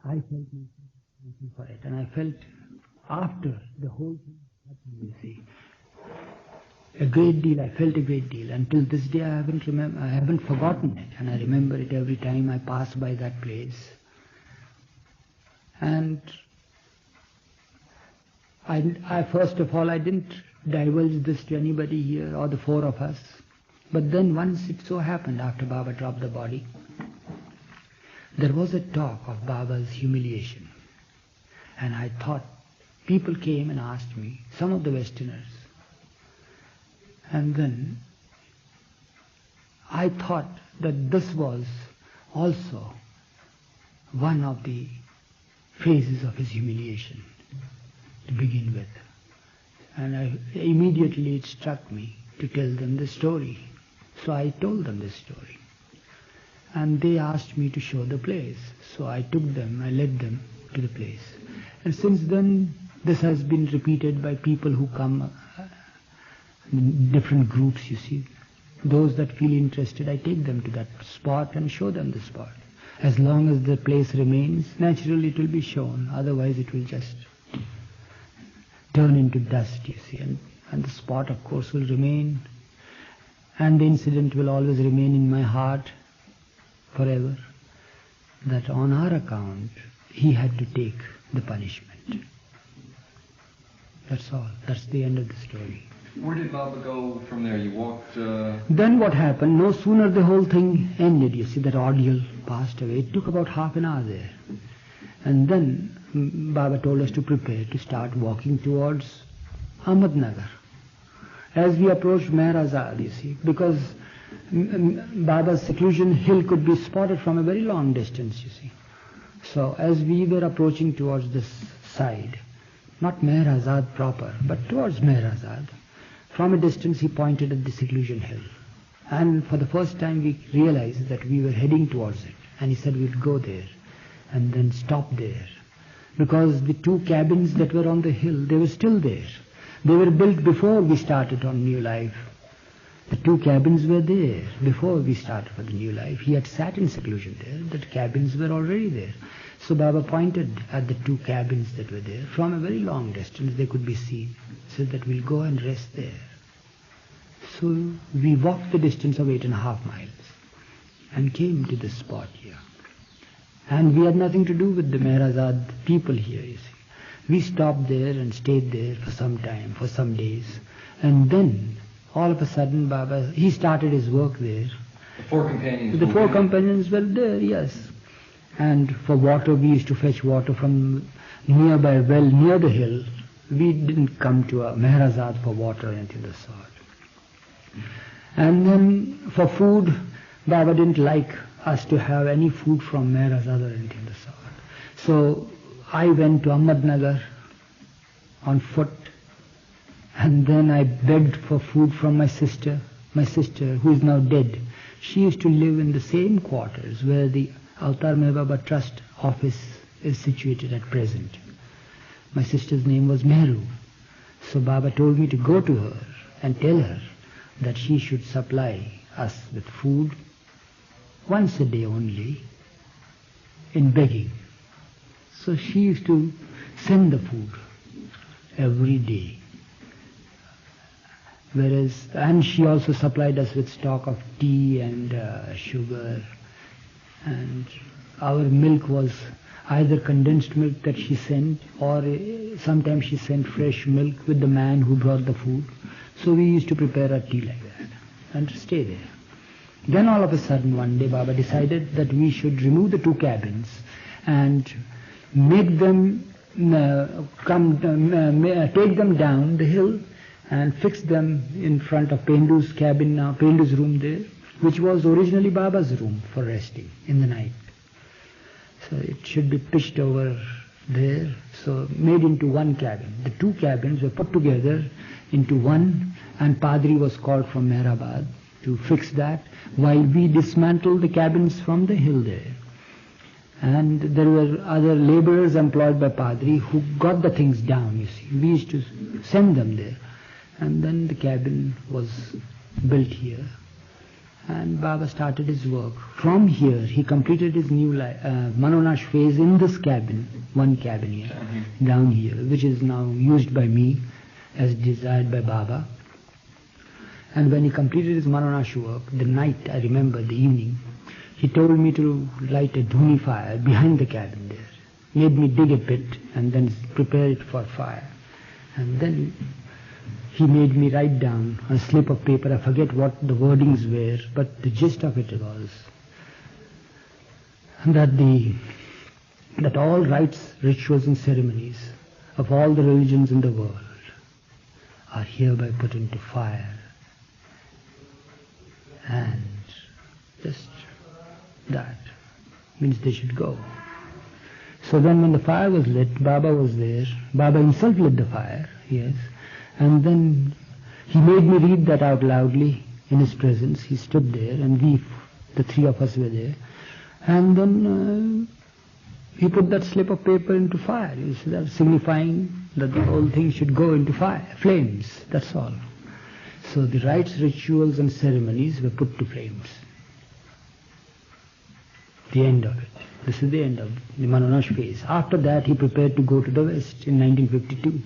I felt myself waiting for it, and I felt after the whole thing happened, you see, a great deal. I felt a great deal. Until this day, I haven't forgotten it, and I remember it every time I pass by that place. And I first of all, I didn't divulge this to anybody here or the four of us. But then once it so happened, after Baba dropped the body, there was a talk of Baba's humiliation. And I thought, people came and asked me, some of the Westerners. And then I thought that this was also one of the phases of his humiliation to begin with. And immediately it struck me to tell them the story. So I told them this story. And they asked me to show the place. So I took them, I led them to the place. And since then, this has been repeated by people who come in different groups, you see. Those that feel interested, I take them to that spot and show them the spot. As long as the place remains, naturally it will be shown. Otherwise it will just turn into dust, you see. And the spot, of course, will remain. And the incident will always remain in my heart forever. That on our account, he had to take the punishment. That's all. That's the end of the story. Where did Baba go from there? You walked... Then what happened? No sooner the whole thing ended, you see, that ordeal passed away. It took about half an hour there. And then Baba told us to prepare to start walking towards Ahmednagar. As we approached Meherazad, you see, because Baba's seclusion hill could be spotted from a very long distance, you see. So as we were approaching towards this side, not Meherazad proper, but towards Meherazad, from a distance he pointed at the seclusion hill. And for the first time we realized that we were heading towards it. And he said we'd go there and then stop there. Because the two cabins that were on the hill, they were still there. They were built before we started on New Life. The two cabins were there before we started for the New Life. He had sat in seclusion there. The cabins were already there. So Baba pointed at the two cabins that were there. From a very long distance they could be seen. Said that we'll go and rest there. So we walked the distance of 8.5 miles and came to this spot here. And we had nothing to do with the Meherazad people here, you see. We stopped there and stayed there for some time, for some days. And then, all of a sudden, Baba, he started his work there. The four companions? The four companions were there, yes. And for water, we used to fetch water from nearby well, near the hill. We didn't come to a Meherazad for water or anything of the sort. And then, for food, Baba didn't like us to have any food from Meherazad or anything of the sort. So, I went to Ahmednagar on foot, and then I begged for food from my sister who is now dead. She used to live in the same quarters where the Avatar Meher Baba Trust office is situated at present. My sister's name was Mehru. So Baba told me to go to her and tell her that she should supply us with food once a day only in begging. So she used to send the food every day. And she also supplied us with stock of tea and sugar. And our milk was either condensed milk that she sent, or sometimes she sent fresh milk with the man who brought the food. So we used to prepare our tea like that and stay there. Then all of a sudden one day Baba decided that we should remove the two cabins and make them take them down the hill and fix them in front of Pendu's cabin now, Pendu's room there, which was originally Baba's room for resting in the night. So it should be pitched over there, so made into one cabin. The two cabins were put together into one, and Padri was called from Meherabad to fix that, while we dismantled the cabins from the hill there. And there were other laborers employed by Padri who got the things down, you see. We used to send them there. And then the cabin was built here. And Baba started his work. From here, he completed his new Manonash phase in this cabin, one cabin here, down here, which is now used by me as desired by Baba. And when he completed his Manonash work, the night, I remember, the evening, he told me to light a dhuni fire behind the cabin there. Made me dig a pit and then prepare it for fire. And then he made me write down on a slip of paper, I forget what the wordings were, but the gist of it was that all rites, rituals and ceremonies of all the religions in the world are hereby put into fire. And just that means they should go. So then when the fire was lit, Baba was there. Baba himself lit the fire, yes. And then he made me read that out loudly in his presence. He stood there and we, the three of us were there. And then he put that slip of paper into fire. That signifying that the whole thing should go into fire, flames, that's all. So the rites, rituals and ceremonies were put to flames. The end of it. This is the end of the Manonash phase. After that he prepared to go to the West in 1952.